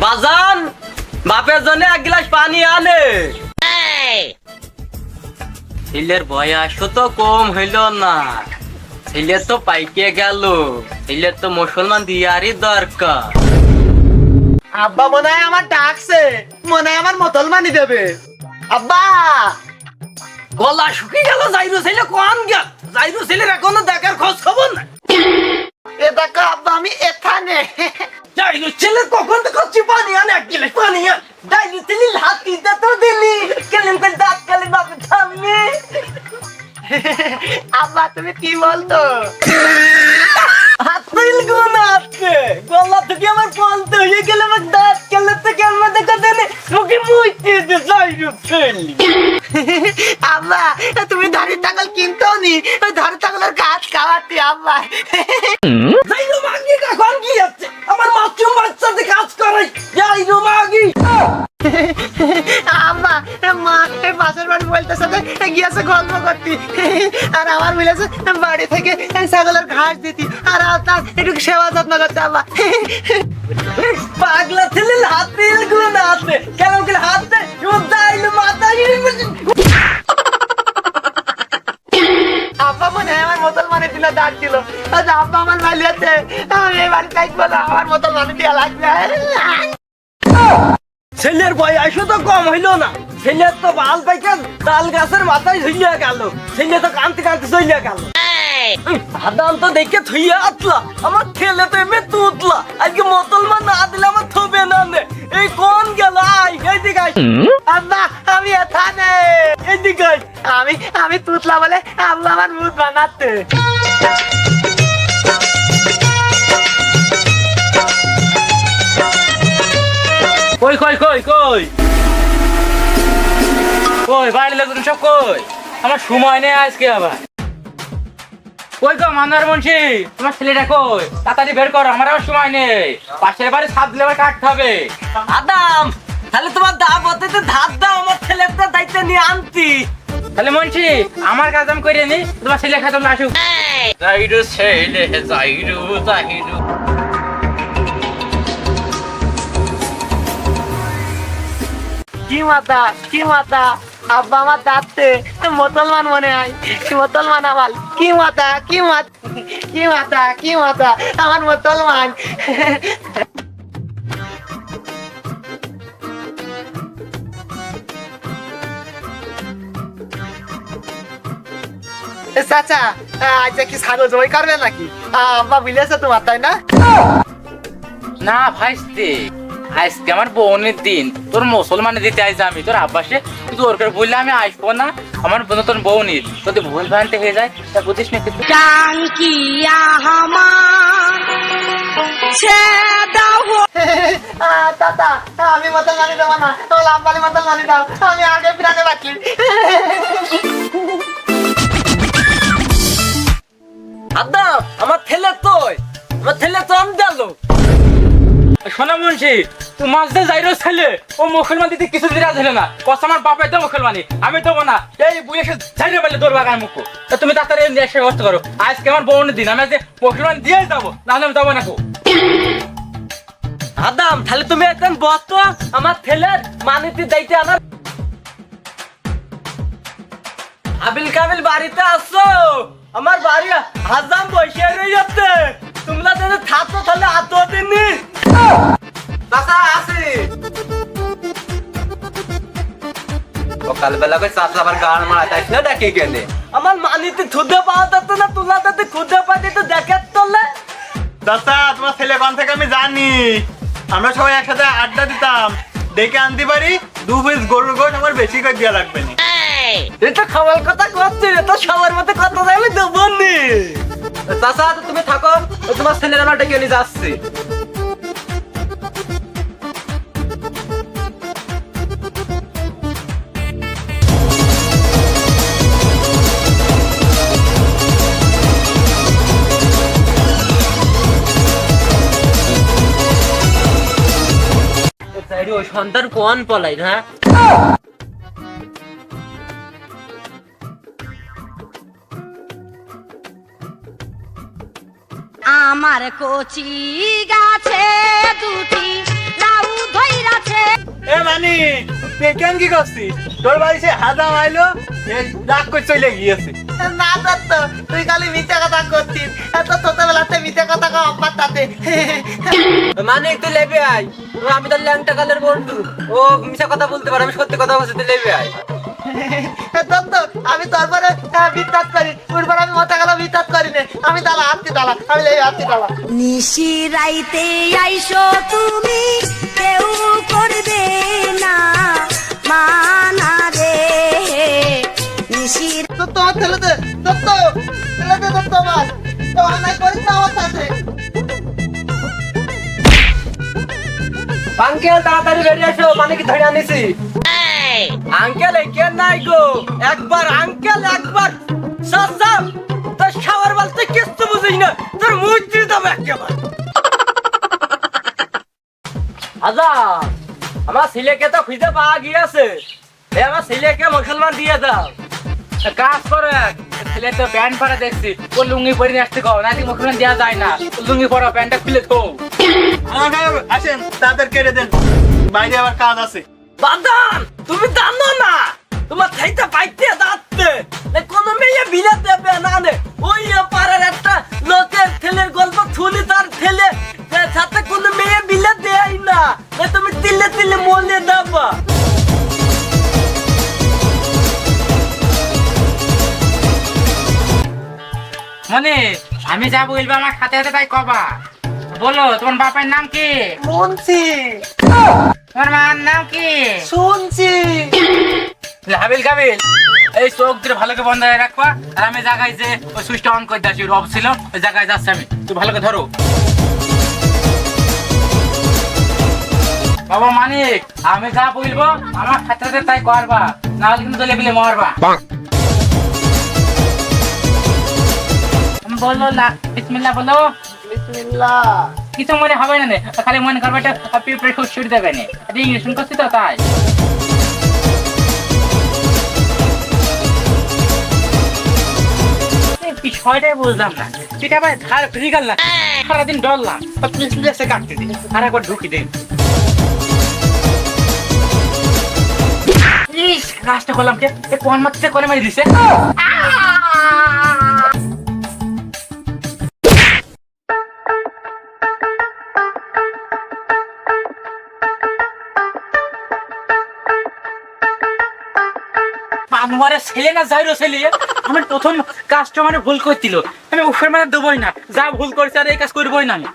বাজান বাপের জন্য এক গ্লাস পানি আনে। ছেলের বয়স তো কম হইল না, ছেলে তো পাইকে গেল, ছেলে তো মুসলমান দিয়ারই দরকার। আব্বা মনে হয় আমার ডাকছে, মনে হয় আমার মুসলমানি দেবে। আব্বা গলা শুকিয়ে গেল, যাইরু ছেলে কোন গেল? যাইরু ছেলের এখনো দেখার খোঁজ খবর নাই। এ দেখো আব্বা আমি এখানে। যাইরু ছেলে কখন তো করছি পানি আনে, এক গ্লাস পানি আন। যাইরু ছেলে হাতি তো দিলি কেলেন করে দাঁত কালে বাপের সামনে। আব্বা তুমি কি বলতো? হাত দিল গুণ আছে, গলা থেকে আমার বলতে হয়ে গেলে আমার দাঁত কালে তো কেমন দেখা দেনে মুখে মুইতে দে যাইরু ছেলে। আব্বা তুমি দাড়ি টাকল কিনতো নি, ওই দাড়ি টাকলের কাজ খাওয়াতে আব্বা। যাইরু মাগি কখন কি আছে, আমার মাছুম বাচ্চাতে কাজ করে যাইরু মাগি। আম্মা মা পাশের বাড়ি বলতেছে গিয়েছে গল্প করতি, আর আমার বলেছে বাড়ি থেকে ছাগলের ঘাস দিতি, আর আপনার একটু সেবা যত্ন করতে আব্বা। পাগলা ছেলে হাতে গুণ আছে, কেমন করে হাতে যাইরু মাথা। আব্বা মনে হয় আমার মুসলমানের দিলে ডাক দিল। আচ্ছা আব্বা আমার ভালো আছে, আমি এই বাড়ি থাকবো না, আমার মুসলমানের দিয়া লাগবে। ছেলের বয়স তো কম হইল না, ছেলের তো বাল পাইকা তাল গাছের মাথায় ঝুলিয়া গেল, ছেলে তো কান্তি কান্তি চলিয়া গেল। আদাম তো দেখে থুইয়া আতলা, আমার ছেলে তো এমনি তুতলা, আজকে মুসলমান না দিলে আমার থবে না নে। এই কোন গেল? আই এইদিকে আই। আব্বা আমি এখানে। এইদিকে আই। আমি তুতলা বলে আব্বা আমার মুখ বানাতে। কই কই কই কই কই বাইরে লোকজন সব কই? আমার সময় নেই আজকে আবার। কই গো মানার মুন্সি, তোমার ছেলেটা কই? তাড়াতাড়ি বের করো, আমার আবার সময় নেই। পাশের বাড়ি ছাদ দিলে আবার কাটতে হবে। আদাম তাহলে তোমার দাবতে ধার দাও, আমার ছেলেটা দায়িত্ব নিয়ে আনতি। তাহলে মুন্সি আমার কাজ আমি করে নি, তোমার ছেলে খাতম আসুক। যাইরু ছেলে যাইরু যাইরু। কি মাতা কি মাতা, আব্বা আমার দাঁতে মুসলমান মনে হয়, মুসলমান আমার। কি মাতা কি মাতা কি মাতা কি মাতা, আমার মুসলমান। চাচা আজ কি ছাগল জয় করবে নাকি? আব্বা বুঝেছে তোমার, তাই না? না ভাইস্তে, আজকে আমার বোনের দিন, তোর মুসলমানে দিতে আইসা আমি তোর আব্বাসে জোর করে বললে আমি আসবো না। আমার বোন তোর বৌনির যদি ভুল ভ্রান্তি হয়ে যায় তা বুঝিস না কিছু। চাচা আমি মুসলমানি দেবো না, আব্বালি মুসলমানি দাও, আমি আগে প্রাণে রাখি। আদা আমার ছেলে তো আমি গেল। শোনা মুন্সি, তোমার যে যাইরো ছেলে ও মুসলমান দিতে কিছু দিরা ছিল না, কস আমার বাপাই তো মুসলমানি, আমি দেবো না। এই বুঝে এসে যাইরো বলে তোর বাগান মুখ, তুমি তাড়াতাড়ি এসে ব্যবস্থা করো। আজকে আমার বোনের দিন, আমি আজকে মুসলমান দিয়ে যাবো, নাহলে আমি যাবো না। আদাম তাহলে তুমি একদম বত আমার ছেলের মানিতে যাইতে আমার। আবিল কাবিল বাড়িতে আসো, আমার বাড়ি হাজাম বসে রয়েছে, তোমরা যদি থাকো তাহলে আত দিনই। চাচা আসি। সকালবেলা করে চাচা আবার গান মারাইছ না ডাকে কেনে? আমার মানিতে খুদে পাওয়া যেত না, তোলা যাতে খুদে পাইতে তো দেখার তোলে। চাচা তোমার ছেলে কোন থেকে আমি জানি, আমরা সবাই একসাথে আড্ডা দিতাম, ডেকে আনতে পারি 2 পিস গরুর গোশ আমার বেশি করে দেওয়া লাগবে না। এটা খাওয়ার কথা করছি, এটা সবার মধ্যে কথা আমি দেবো নি। চাচা তুমি থাকো, তোমার ছেলের আমার ডেকে নিয়ে যাচ্ছি। ওই সন্তান কোন পলাই না? আমার কচি গাছে দুটি লাউ ধইরাছে। এ মানি তুই কেন কি করছিস? তোর বাড়ি সে হাজাম আইলো, রাগ করে চলে গিয়েছে। না দত্ত, তুই খালি মিথ্যা কথা করছিস। এত ছোটবেলাতে মিথ্যা কথা কও আব্বার তাতে। মানে তুই লেবে আয়, ও আমি তো ল্যাংটা কালের বন্ধু, ও মিশা কথা বলতে পারে, আমি সত্যি কথা বলছি, তুই লেবে আয়। দত্ত, আমি তারপরে বিত্তাত করি, উর্বর আমি মতা গেল বিত্তাত করি না। আমি তালা হাতি তালা, আমি লেই হাতি তালা। নিশি রাইতে আইসো তুমি, কেউ করবে না মানা রে। নিশির দত্ত আমার ছেলে দে, দত্ত ছেলে দে, দত্ত আমার তো অন্যায় করিস না আমার সাথে। আঙ্কেল তাড়াতাড়ি বেরিয়ে আসো, মানে কি ধরে আনিছি। আঙ্কেল কে নাই গো, একবার আঙ্কেল একবার সাসাম, তোর শাওয়ার বলতে কিছু বুঝিস না, তোর মুখ দিয়ে দাও একেবারে। আজা আমার ছেলেকে তো খুঁজে পাওয়া গিয়েছে, এই আমার ছেলেকে মুসলমান দিয়ে দাও। কাজ করে ছেলে তো প্যান্ট পরা দেখছি, ও লুঙ্গি পরে নিয়ে আসতে কও, নাকি মুখে দেওয়া যায় না। লুঙ্গি পরা প্যান্টটা খুলে থো। আমাকে আসেন তাড়াতাড়ি কেটে দেন, বাইরে আবার কাজ আছে। বাদাম তুমি জানো না, তোমার থাইতে পাইতে যাচ্ছে কোন মেয়ে বিলে দেবে না নে। ওই পাড়ার একটা লোকের ছেলের গল্প শুনি, তার ছেলে সাথে কোন মেয়ে বিলে দেয় না, তুমি তিলে তিলে মনে দেবা। মানে আমি যা বলবো আমার হাতে হাতে তাই কবা। বলো তোমার বাপের নাম কি? শুনছি তোমার মার নাম কি? শুনছি। হাবিল কাবিল, এই চোখ দিয়ে ভালো করে বন্ধ হয়ে রাখবা। আর আমি জায়গায় যে ওই সুইচটা অন করে দিয়েছি, রব ছিল ওই জায়গায় যাচ্ছি আমি, তুই ভালো করে ধরো। বাবা মানিক, আমি যা বলবো আমার হাতে হাতে তাই করবা, না হলে কিন্তু দলে বিলে মারবা। বলো না, বিসমিল্লাহ বলো। বিসমিল্লাহ। কিছু মনে হবে না, খালি মনে করবে একটা পিঁপড়ে খুব ছুটি দেবে না, এটা ইংলিশ করছি তো তাই। বিষয়টাই বুঝলাম না, সেটা আবার ধার ফিরে গেল না, সারাদিন ডরলাম প্লেসে কাটতে দিই, আর একবার ঢুকি দিই। ইস কাজটা করলাম কে, কোন মাত্রে করে মারি দিছে। আমার ছেলে না যাইরো ছেলে, আমার প্রথম কাজটা মানে ভুল করছিল, আমি উফের মানে দেবই না, যা ভুল করেছে আর এই কাজ করবোই না আমি।